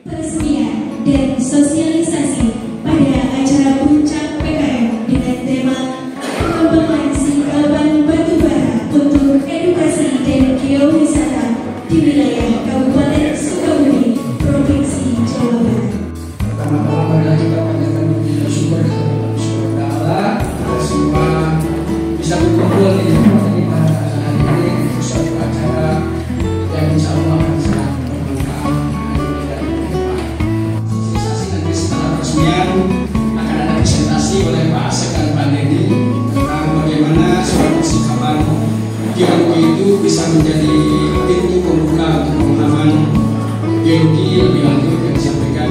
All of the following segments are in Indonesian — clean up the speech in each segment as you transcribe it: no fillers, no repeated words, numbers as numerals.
peresmian dan sosialisasi pada acara puncak PKM dengan tema pengembangan singkapan batubara untuk edukasi dan geowisata di wilayah Kabupaten Sukabumi, Provinsi Jawa Barat. Pertama-tama marilah kita panjatkan puji dan syukur kepada Allah Subhanahu wa Ta'ala, kita semua bisa berkumpul di tempat ini pada hari ini untuk suatu acara yang insya Allah akan sangat bermanfaat hari ini dan bermanfaat. Sosialisasi nanti setelah peresmian akan ada presentasi oleh Pak Asep dan Pak Denny tentang bagaimana suatu singkapan geologi itu bisa menjadi pintu pembuka untuk pemahaman geologi lebih lanjut yang disampaikan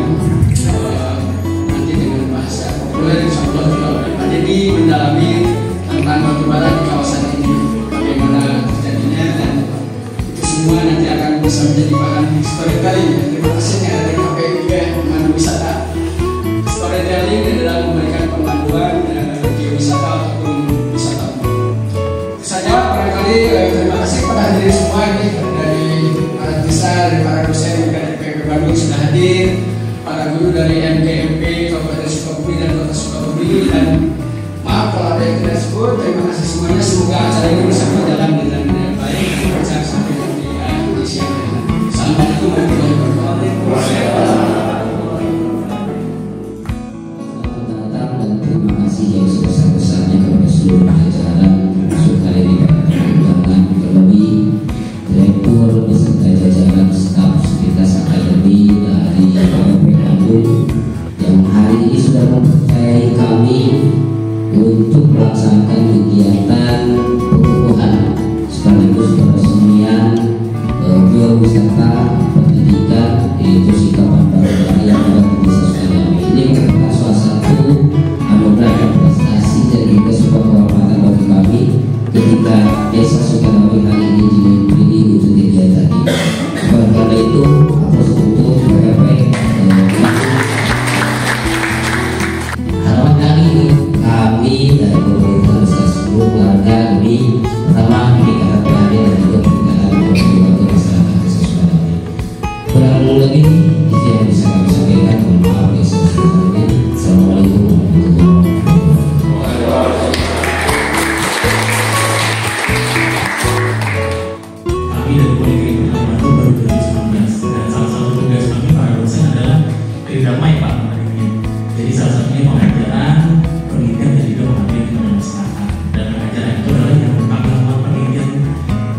nanti dengan bahasa populer insya Allah juga oleh Pak Denny mendalami tentang batubara di kawasan ini, bagaimana terjadinya, dan itu semua nanti akan bisa menjadi bahan storytelling. Terima kasih yang ada di KPU juga pemandu wisata. Storytelling adalah memberikan pemanduan geowisata ataupun wisata. Itu saja barangkali. Terima kasih kepada hadirin semua ini dari para besar, dari para dosen juga dari PPP Bandung sudah hadir, para guru dari MKMP Kabupaten Sukabumi dan Kota Sukabumi, dan maaf kalau ada yang tidak sebut. Terima kasih semuanya. Semoga acara ini bisa berjalan dengan baik dan lancar sampai nanti di siang hari. Assalamualaikum warahmatullahi wabarakatuh. Selamat datang dan terima kasih yang sebesar-besarnya kepada seluruh jajaran Sukareli Undangan Ekonomi, Direktur beserta jajaran staf Sekuritas Akademi dari PPP Bandung yang hari ini sudah mempercayai kami untuk melaksanakan kegiatan pengukuhan sekaligus peresmian geowisata pendidikan, yaitu singkapan batubara yang ada di Desa Sukadami. Ini merupakan salah satu anugerah dan prestasi dan juga sebuah kehormatan bagi kami ketika Desa Sukadami hari ini diberi wujud kegiatan ini. Oleh karena itu, atas untuk PPP harapan kali ini kami dari pemerintah besar seluruh keluarga kami pertama meningkatkan PHD dan juga peningkatan waktu masyarakat Desa Sukadami. Kurang lebih itu yang bisa kami sampaikan. Mohon maaf ya sebesar-besarnya. Assalamualaikum warahmatullahi wabarakatuh. Kami dari Politeknik Pertama Bandung baru 2019 dan salah satu tugas kami para dosen adalah Tridamai Pak hari ini. Jadi salah satunya pengajaran, penelitian dan juga pengabdian kepada masyarakat. Dan pengajaran itu adalah yang kami lakukan penelitian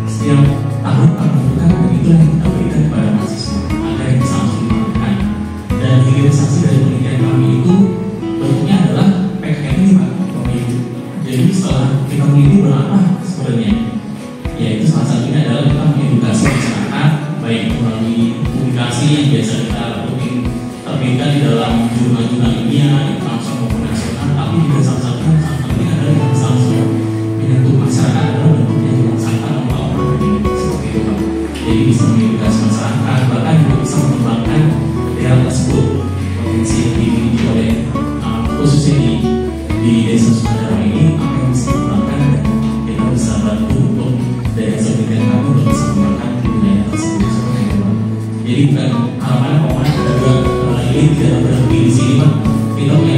setiap tahun kami lakukan, dan itu yang kita berikan kepada mahasiswa agar yang bisa langsung dilakukan. Dan hilirisasi dari penelitian kami itu bentuknya adalah PKM ini Pak, pemilu. Jadi setelah kita meneliti berapa sebenarnya, yaitu salah satunya adalah kita mengedukasi masyarakat baik melalui publikasi yang biasa kita rutin terbitkan di dalam jurnal-jurnal ilmiah, internasional maupun nasional, tapi juga salah satunya adalah yang bisa langsung menyentuh masyarakat adalah bentuknya juga sampah membawa ini seperti itu Pak. Jadi bisa mengedukasi masyarakat, bahkan juga bisa mengembangkan daerah tersebut, potensi yang dimiliki oleh khususnya di Desa Sukadami ini apa yang bisa dikembangkan, dan kita bisa bantu untuk daerah sekitar kami untuk bisa mengembangkan wilayah tersebut seperti itu Pak. Jadi bukan harapannya Pak, juga ini tidak berhenti di sini Pak. Kita punya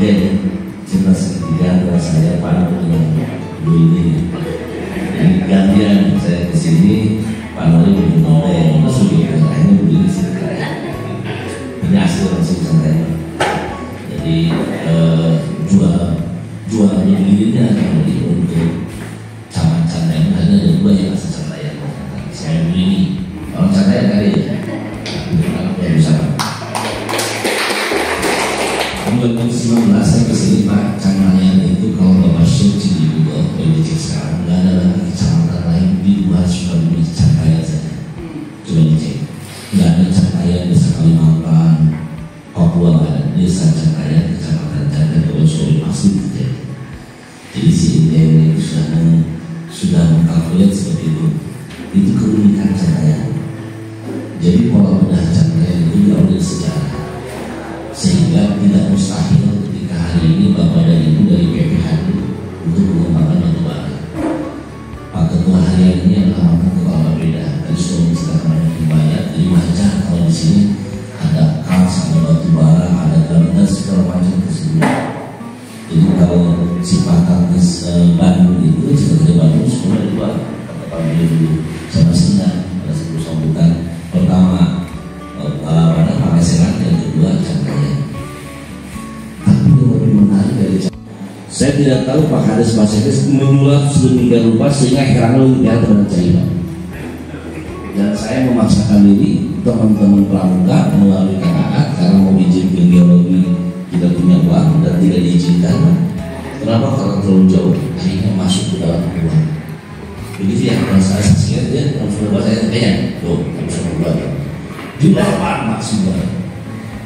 presiden cinta segitiga antara saya Pak Nur dengan Bu ini. Jadi gantian saya kesini, Pak Nur ini ngomong masuk gitu, akhirnya Bu ini sih ini hasil saya. Jadi jual begininya untuk camat Candayan hanya ada 2 yang asal Candayan. Saya Bu ini orang Candayan kali ya. Yang bisa 2019 saya kesini Pak, Candayan itu kalau Bapak Syuk di Google politik sekarang nggak ada lagi kecamatan lain di luar Sukabumi, Candayan saja. Coba dicek, nggak ada Candayan desa Kalimantan, Papua nggak ada, desa Candayan kecamatan Candayan kalau Sukabumi masih terjadi. Jadi si ini sudah mengkalkulat seperti itu keunikan Candayan. Jadi pola bedah Candayan itu diambil sejarah, sehingga tidak mustahil ketika hari ini Bapak dan Ibu dari PPH untuk mengembangkan batubara. Pak Ketua harian ini adalah orang kepala beda. Tadi sudah menceritakan banyak dari wajah kalau di sini ada kas, ada batubara, ada granat segala macam tersebut. Jadi kalau si Patang Bandung itu cerita dari Bandung sekolah di luar kata dulu sama Sindan pada sebuah sambutan pertama pada pakai serat, yang kedua Candayan. Tapi yang lebih menarik dari saya tidak tahu Pak Kades Pak Sekdes menyulap sedemikian rupa sehingga heran lebih terhadap Caiman. Dan saya memaksakan diri teman-teman pramuka melalui KKA karena mau izin geologi tidak punya uang dan tidak diizinkan. Kenapa? Karena terlalu jauh, akhirnya masuk ke dalam uang. Begitu ya, kalau saya saksikan dia langsung buat saya tuh, langsung buat di bawah maksimal.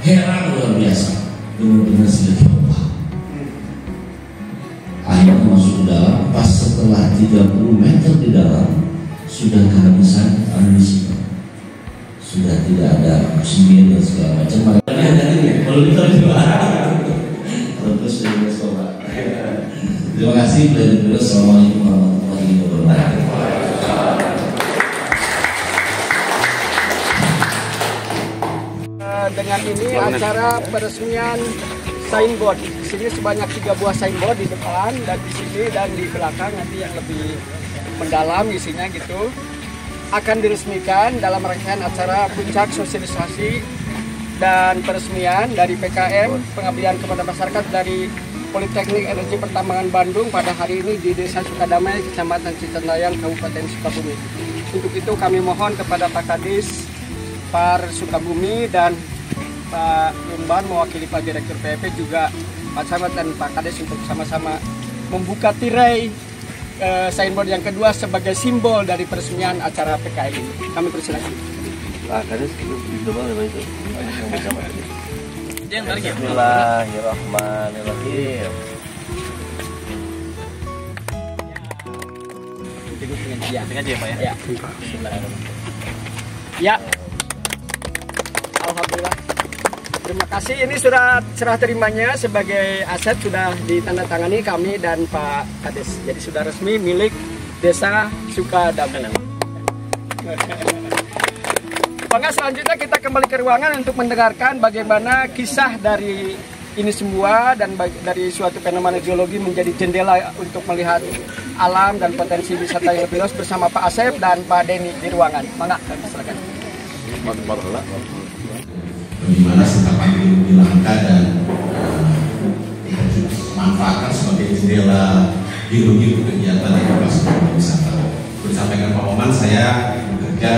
Heran luar biasa, benar-benar sedikit apa. Akhirnya masuk ke dalam, pas setelah 30 meter di dalam sudah kehabisan amunisi, sudah tidak ada oksigen dan segala macam. Kalau kita juga terus dari sekolah. Terima kasih. Assalamualaikum warahmatullahi wabarakatuh. Dengan ini acara peresmian signboard. Di sini sebanyak 3 buah signboard di depan dan di sini dan di belakang nanti yang lebih mendalam isinya gitu akan diresmikan dalam rangkaian acara puncak sosialisasi dan peresmian dari PKM pengabdian kepada masyarakat dari Politeknik Energi Pertambangan Bandung pada hari ini di Desa Sukadamai, Kecamatan Cicandayan, Kabupaten Sukabumi. Untuk itu kami mohon kepada Pak Kadis Par Sukabumi dan Pak Lumban mewakili Pak Direktur PEP juga Pak Camat dan Pak Kades untuk sama-sama membuka tirai signboard yang kedua sebagai simbol dari peresmian acara PKM ini. Kami persilakan. Pak Kades itu itu. Bismillahirrahmanirrahim. Ya, Dengan aja ya Pak ya. ya. Ya. Alhamdulillah. Terima kasih. Ini surat serah terimanya sebagai aset sudah ditandatangani kami dan Pak Kades. Jadi sudah resmi milik Desa Sukadamai. Bangga, selanjutnya kita kembali ke ruangan untuk mendengarkan bagaimana kisah dari ini semua dan dari suatu fenomena geologi menjadi jendela untuk melihat alam dan potensi wisata yang lebih luas bersama Pak Asep dan Pak Denny di ruangan. Mangga, silakan. Bagaimana setapan ilmu langka dan manfaatkan sebagai jendela geologi untuk kegiatan edukasi wisata. Disampaikan Pak Oman, saya bekerja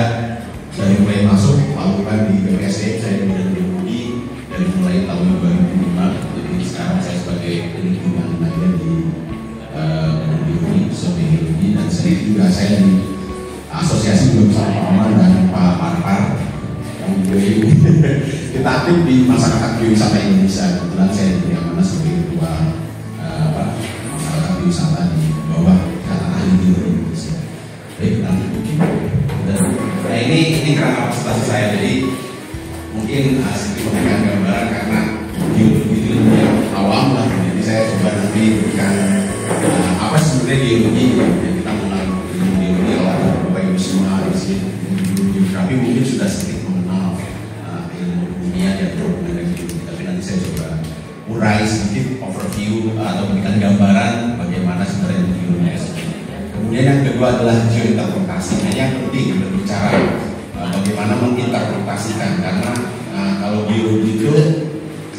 dari mulai masuk lakukan di BPSD, saya bidang geologi dari mulai tahun 2005. Jadi sekarang saya sebagai penelitian bagian di geologi, sebagai geologi, dan saya di asosiasi bersama Pak Oman dan Pak Parpar. Kita aktif di masyarakat biowisata Indonesia. Kebetulan saya diberi amanah sebagai ketua masyarakat biowisata di bawah kata ahli geologi Indonesia. Baik, nanti nah ini kerangka presentasi saya, jadi mungkin sedikit memberikan gambaran karena geologi itu ilmu yang awam lah. Jadi saya coba nanti berikan apa sebenarnya geologi yang kita mengenal ilmu geologi kalau ada Bapak Ibu semua di sini geografi mungkin sudah sedikit mengenal ilmu dunia dan berhubungan dengan geologi, tapi nanti saya coba urai sedikit overview atau memberikan gambaran bagaimana sebenarnya geologi. Kemudian yang kedua adalah geointerpretasi. Nah, yang penting berbicara bagaimana menginterpretasikan, karena kalau geologi itu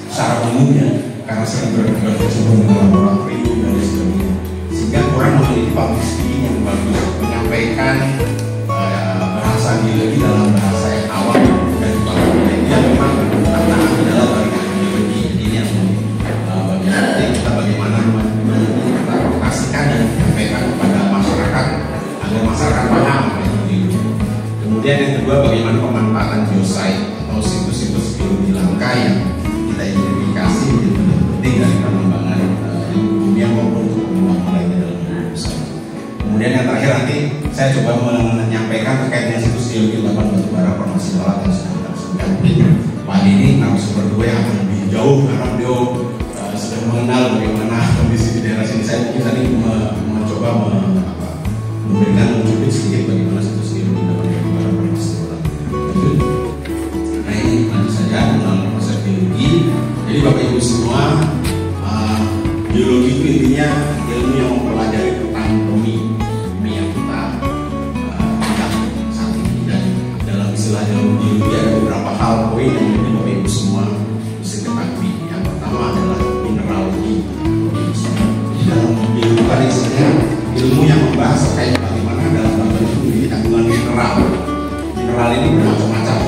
secara umumnya karena sering berkecimpung dengan laboratorium dan sebagainya, sehingga kurang memiliki public speaking yang bagus, menyampaikan bahasa geologi dalam bahasa yang awam dan ini yang memang tantangan dalam bagi geologi. Jadi ini yang bagaimana menginterpretasikan dan menyampaikan kepada masyarakat agar masyarakat paham. Kemudian yang kedua, bagaimana pemanfaatan geosite atau situs-situs geologi langka yang kita identifikasi menjadi penting dari pengembangan dunia maupun untuk pengembangan lainnya dalam usaha. Kemudian yang terakhir nanti saya coba menyampaikan terkait dengan situs geologi lapan batubara formasi laut yang sudah kita sebutkan. Pak ini narasumber kedua yang akan lebih jauh karena beliau sudah mengenal bagaimana kondisi di daerah sini. Saya mungkin tadi mencoba memberikan mencubit sedikit bagaimana situs geologi lapan batubara formasi laut. Nah ini lanjut saja mengenal proses geologi. Jadi Bapak Ibu semua, geologi itu intinya ilmu yang mempelajari tentang bumi yang kita lihat saat ini, dan dalam istilah geologi ada beberapa hal poin yang mungkin Bapak Ibu semua mesti ketahui. Yang pertama adalah mineralogi. Dalam geologi tadi istilahnya ilmu yang membahas terkait bagaimana dalam bumi itu memiliki kandungan mineral. Mineral ini bermacam-macam.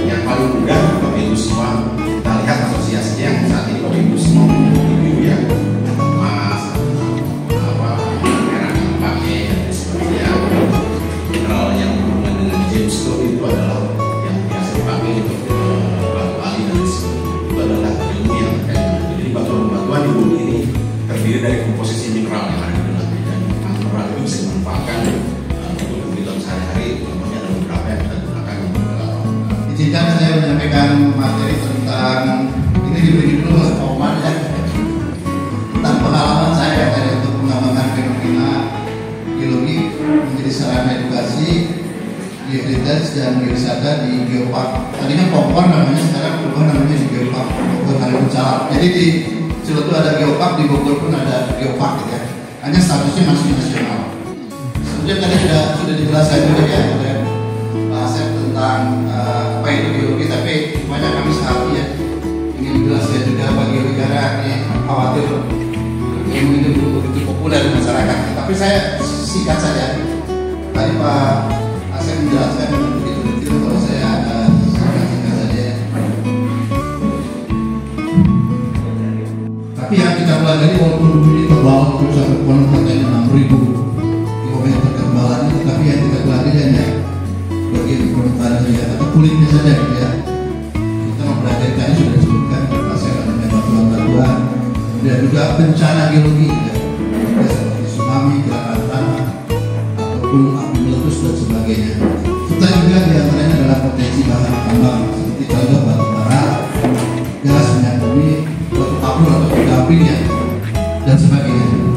Yang paling mudah Bapak Ibu semua kita lihat asosiasinya yang saat ini Bapak Ibu semua memiliki ya, emas, merah yang pakai dan sebagainya. Mineral yang berhubungan dengan gemstone itu adalah yang biasa dipakai untuk batu ali dan sebagainya. Itu adalah ilmu yang terkait dengan itu. Jadi batuan di bumi ini terdiri dari komposisi mineral yang ada di dalamnya, dan mineral itu bisa dimanfaatkan untuk kebutuhan sehari-hari. Contohnya ada beberapa yang kita gunakan untuk izinkan saya menyampaikan materi tentang ini diberi dulu Omar ya, tentang pengalaman saya tadi untuk pengembangan fenomena geologi menjadi sarana edukasi, geoheritage dan geowisata di Geopark. Tadinya Kompor namanya, sekarang berubah namanya di Geopark Bogor Karimun Jawa. Jadi di Ciletu ada Geopark, di Bogor pun ada Geopark gitu ya. Hanya statusnya masih nasional. Kemudian tadi sudah dijelaskan juga ya oleh Pak Asep tentang apa itu geologi, tapi banyak kami sehati ya ingin menjelaskan juga bagi geologi karena ini khawatir ilmu itu begitu populer di masyarakat. Tapi saya singkat saja. Tadi Pak Asep menjelaskan begitu detail, kalau saya singkat saja ya. Tapi yang kita pelajari walaupun ini tebal terus sampai konon katanya 6.000 kilometer ketebalannya, tetapi yang kita pelajari hanya bagian permukaan saja atau kulitnya saja gitu ya. Kita mempelajari tadi sudah disebutkan pasca adanya batuan-batuan, kemudian juga bencana geologi ya, seperti tsunami, gerakan tanah, ataupun api meletus dan sebagainya. Kita juga diantaranya adalah potensi bahan tambang seperti contoh batu bara, gas, minyak bumi, batu kapur atau batu api ya, dan sebagainya.